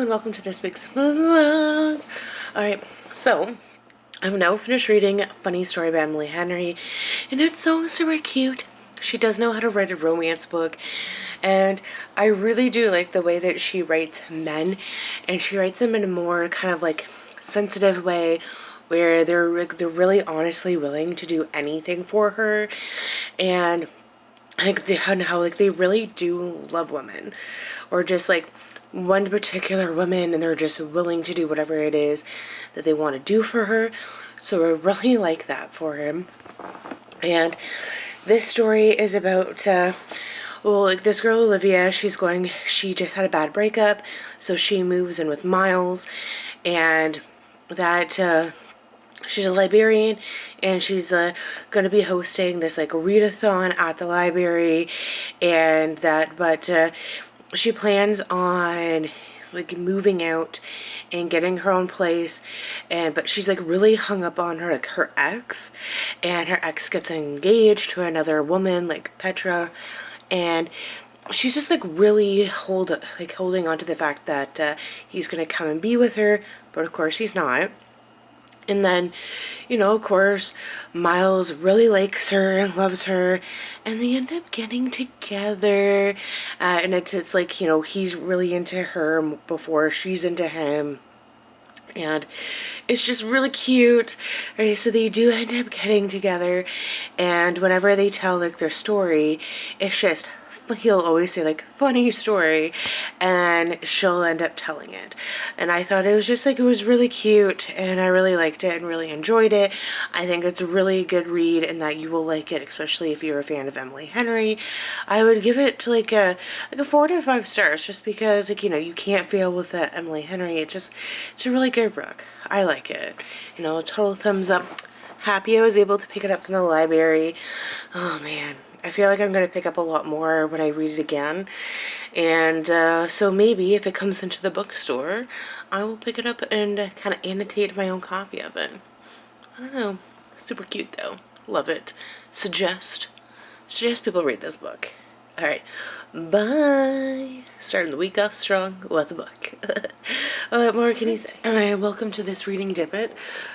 and welcome to this week's vlog. Alright, so I've now finished reading Funny Story by Emily Henry, and it's so super cute. She does know how to write a romance book, and I really do like the way that she writes men, and she writes them in a more kind of like sensitive way where they're really honestly willing to do anything for her, and like they really do love women, or just like one particular woman, and they're just willing to do whatever it is that they want to do for her. So I really like that for him. And this story is about like this girl Olivia. She just had a bad breakup, so she moves in with Miles, and that she's a librarian, and she's going to be hosting this like readathon at the library, and she plans on like moving out and getting her own place, but she's like really hung up on her ex, and her ex gets engaged to another woman like Petra, and she's just like really holding on to the fact that he's gonna come and be with her, but of course he's not. And then, of course, Miles really likes her and loves her, and they end up getting together. And it's like, he's really into her before she's into him. And it's just really cute. Right, so they do end up getting together, and whenever they tell like their story, it's just, he'll always say like funny story, and she'll end up telling it. And I thought it was just like, it was really cute, and I really liked it and really enjoyed it. I think it's a really good read, and that you will like it, especially if you're a fan of Emily Henry. I would give it like a 4 to 5 stars, just because like you can't fail with Emily Henry. It's a really good book. I like it. Total thumbs up. Happy I was able to pick it up from the library. Oh man, I feel like I'm going to pick up a lot more when I read it again. And so maybe if it comes into the bookstore, I will pick it up and kind of annotate my own copy of it. I don't know. Super cute though. Love it. Suggest people read this book. Alright, bye! Starting the week off strong with a book. What more can you say? Alright, welcome to this reading Dippit.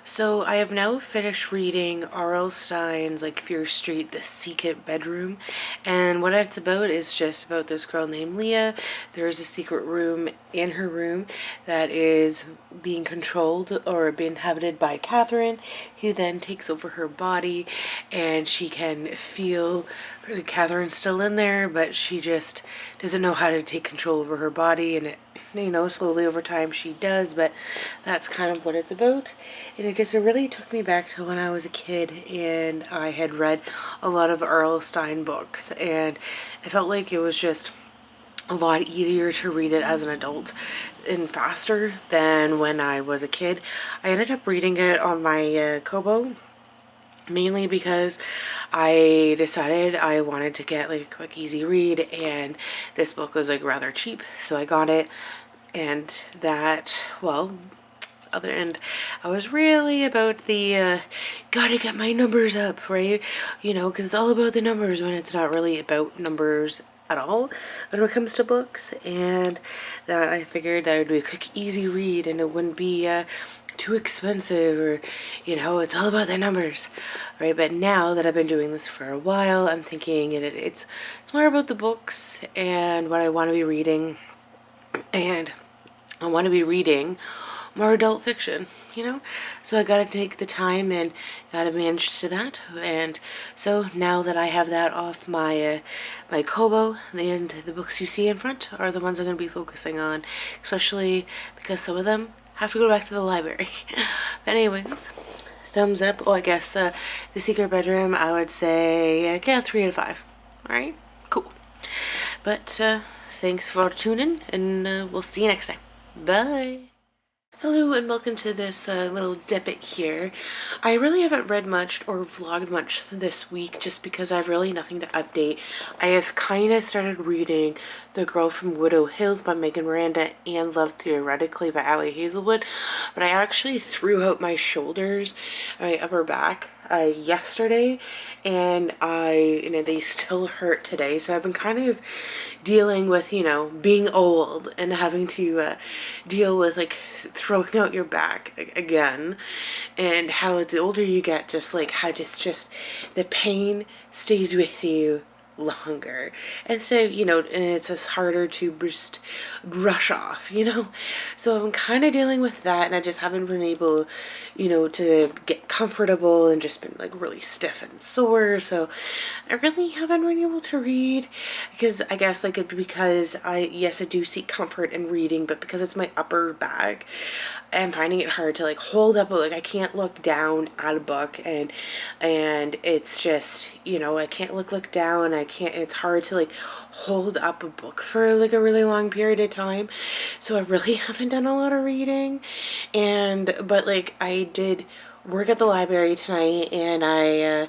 So I have now finished reading R.L. Stine's Fear Street, The Secret Bedroom. And what it's about is just about this girl named Leah. There's a secret room in her room that is being controlled or being inhabited by Catherine, who then takes over her body, and she can feel Catherine's still in there, but she just doesn't know how to take control over her body, and slowly over time she does, but that's kind of what it's about. And it really took me back to when I was a kid, and I had read a lot of R.L. Stine books, and I felt like it was just a lot easier to read it as an adult and faster than when I was a kid. I ended up reading it on my Kobo, mainly because I decided I wanted to get like a quick easy read, and this book was rather cheap, so I got it. And that, other end, I was really about the gotta get my numbers up, right? Because it's all about the numbers when it's not really about numbers at all when it comes to books. And that I figured that it would be a quick easy read, and it wouldn't be too expensive, or it's all about the numbers, right? But now that I've been doing this for a while, I'm thinking it's more about the books and what I want to be reading, and I want to be reading more adult fiction, so I gotta take the time and gotta manage to that. And so now that I have that off my my Kobo, and the books you see in front are the ones I'm gonna be focusing on, especially because some of them have to go back to the library. But anyways, thumbs up. I guess The Secret Bedroom, I would say 3 out of 5. Alright, cool. But thanks for tuning, and we'll see you next time. Bye! Hello and welcome to this little Dippit here. I really haven't read much or vlogged much this week, just because I have really nothing to update. I have kind of started reading The Girl from Widow Hills by Megan Miranda and Love Theoretically by Allie Hazelwood, but I actually threw out my shoulders, my upper back, yesterday, and they still hurt today. So I've been kind of dealing with, being old and having to deal with like throwing out your back again, and how the older you get, just like how just the pain stays with you longer, and so and it's just harder to just brush off, so I'm kind of dealing with that, and I just haven't been able to get comfortable, and just been like really stiff and sore. So I really haven't been able to read, because I guess like because I do seek comfort in reading, but because it's my upper back, I'm finding it hard to like hold up, like I can't look down at a book, and it's just I can't look down, it's hard to like hold up a book for like a really long period of time. So I really haven't done a lot of reading, but like I did work at the library tonight, and I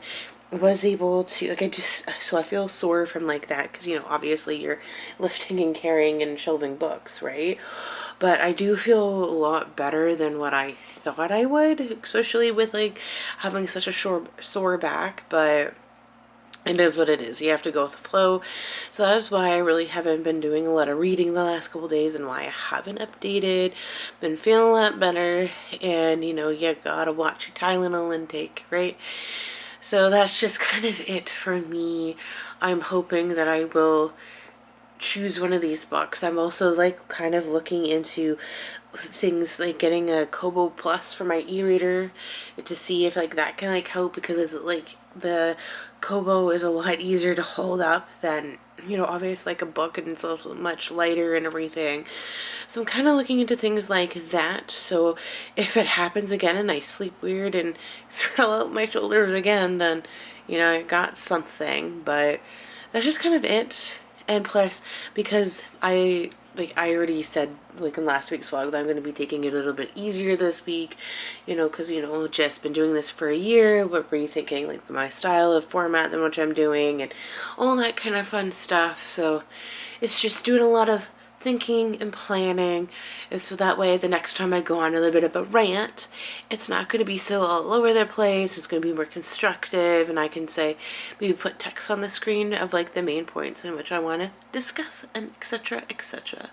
was able to, like, so I feel sore from like that, because obviously you're lifting and carrying and shelving books, right? But I do feel a lot better than what I thought I would, especially with like having such a sore back. But it is what it is. You have to go with the flow. So that's why I really haven't been doing a lot of reading the last couple days, and why I haven't updated. Been feeling a lot better, and you gotta watch your Tylenol intake, right? So that's just kind of it for me. I'm hoping that I will choose one of these books. I'm also like kind of looking into things like getting a Kobo Plus for my e-reader, to see if like that can like help, because it's like the Kobo is a lot easier to hold up than obviously like a book, and it's also much lighter and everything. So I'm kind of looking into things like that, so if it happens again and I sleep weird and throw out my shoulders again, then I got something. But that's just kind of it. And plus, because I already said like in last week's vlog that I'm going to be taking it a little bit easier this week, because just been doing this for a year, but rethinking like my style of format than what I'm doing, and all that kind of fun stuff. So it's just doing a lot of thinking and planning, and so that way the next time I go on a little bit of a rant, it's not going to be so all over the place. It's going to be more constructive, and I can say, maybe put text on the screen of like the main points in which I want to discuss, and etc, etc.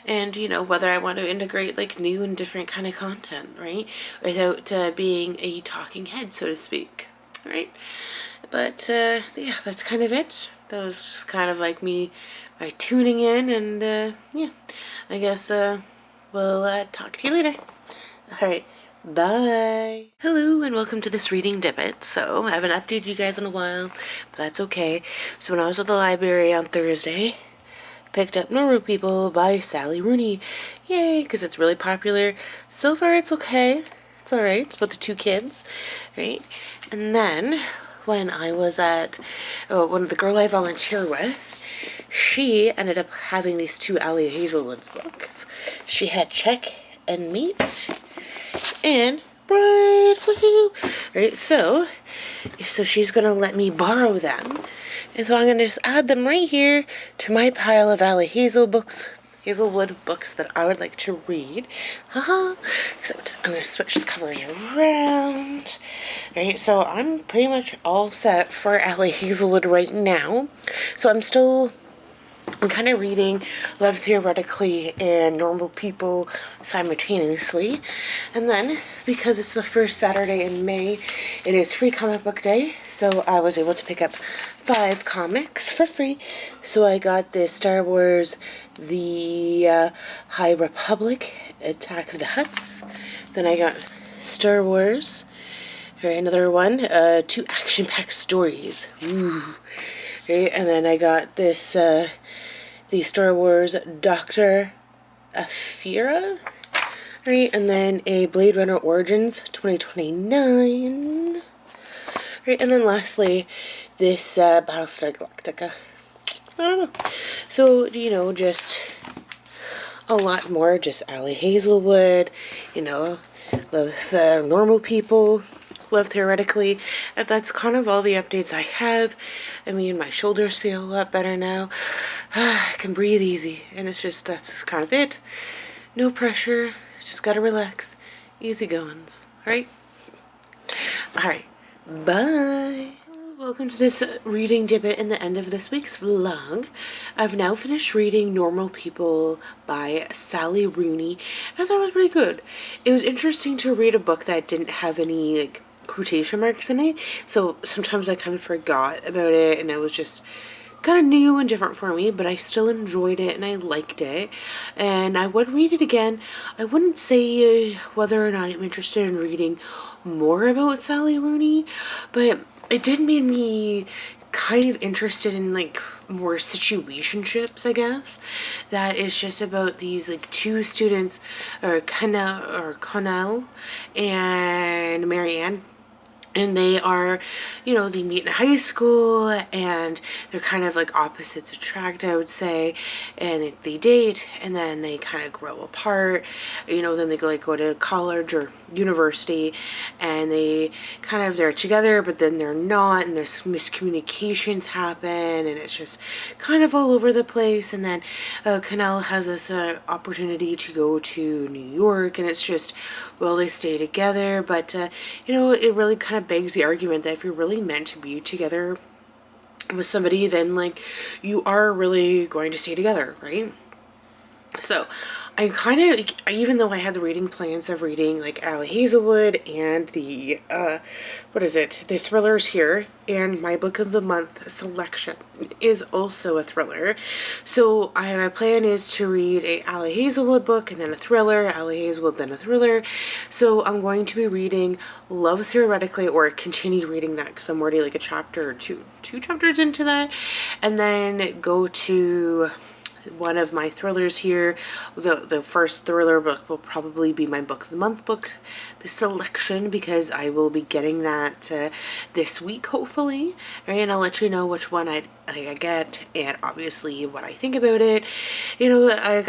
And whether I want to integrate like new and different kind of content, right, without being a talking head, so to speak, right? But yeah, that's kind of it. That was just kind of like me by tuning in, and yeah, I guess we'll talk to you later. Alright, bye! Hello, and welcome to this reading Dippit. So, I haven't updated you guys in a while, but that's okay. So when I was at the library on Thursday, picked up Normal People by Sally Rooney. Yay, because it's really popular. So far it's okay. It's alright. It's about the two kids, right? And then, when I was at one of the girl I volunteer with, she ended up having these two Ali Hazelwood's books. She had Check and Meet and Bride, woohoo! Right, so she's gonna let me borrow them, and so I'm gonna just add them right here to my pile of Ali Hazelwood books that I would like to read. Haha. Except I'm gonna switch the covers around. Right, so I'm pretty much all set for Ali Hazelwood right now. So I'm kind of reading Love Theoretically and Normal People simultaneously. And then, because it's the first Saturday in May, it is Free Comic Book Day, so I was able to pick up 5 comics for free. So I got the Star Wars, the High Republic, Attack of the Huts. Then I got Star Wars, another one, 2 action-packed stories. Ooh. Okay, and then I got this, the Star Wars Dr. Aphira, right, and then a Blade Runner Origins 2029, right, and then lastly, this, Battlestar Galactica. I don't know. So, just a lot more, just Ali Hazelwood, Love Normal People, Love Theoretically. If that's kind of all the updates I have. I mean, my shoulders feel a lot better now. I can breathe easy, and that's just kind of it. No pressure, just gotta relax. Easy goings, right? Alright, Bye! Welcome to this reading Dippit and the end of this week's vlog. I've now finished reading Normal People by Sally Rooney, and I thought it was pretty good. It was interesting to read a book that didn't have any like quotation marks in it, so sometimes I kind of forgot about it, and it was just kind of new and different for me, but I still enjoyed it and I liked it, and I would read it again. I wouldn't say whether or not I'm interested in reading more about Sally Rooney, but it did make me kind of interested in like more situationships, I guess. That is just about these like two students, Connell and Marianne. And they are, you know, they meet in high school and they're kind of like opposites attract, I would say. And they date and then they kind of grow apart. You know, then they go to college or university and they're together, but then they're not. And there's miscommunications happen and it's just kind of all over the place. And then Cannell has this opportunity to go to New York, and it's just, well, they stay together, but you know, it really kind of begs the argument that if you're really meant to be together with somebody, then like you are really going to stay together, right? So I kind of, even though I had the reading plans of reading like Allie Hazelwood and the the thrillers here, and my book of the month selection is also a thriller. So my plan is to read a Allie Hazelwood book and then a thriller, Allie Hazelwood then a thriller. So I'm going to be reading Love Theoretically, or continue reading that because I'm already like a chapter or two chapters into that, and then go to one of my thrillers here. The first thriller book will probably be my book of the month book selection, because I will be getting that this week, hopefully. Right, and I'll let you know which one I get, and obviously what I think about it. You know, I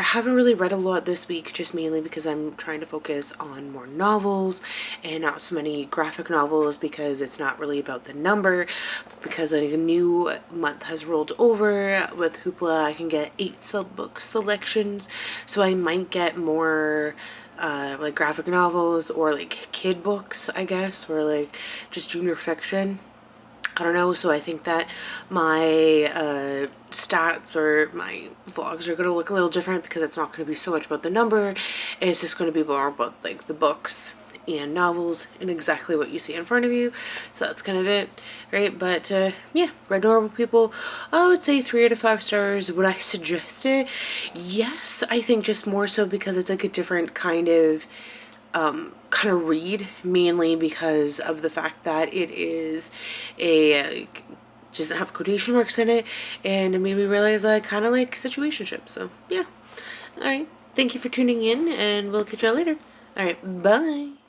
haven't really read a lot this week, just mainly because I'm trying to focus on more novels and not so many graphic novels, because it's not really about the number, because a new month has rolled over with Hoopla. I can get 8 book selections, so I might get more like graphic novels or like kid books, I guess, or like just junior fiction. I don't know, so I think that my stats or my vlogs are going to look a little different, because it's not going to be so much about the number. It's just going to be more about like the books and novels and exactly what you see in front of you. So that's kind of it, right? But yeah, read Normal People, I would say 3 out of 5 stars. Would I suggest it? Yes, I think just more so because it's like a different kind of read, mainly because of the fact that it is doesn't have quotation marks in it, and it made me realize I kind of like situationships. So yeah, all right, thank you for tuning in, and we'll catch y'all later. All right, bye.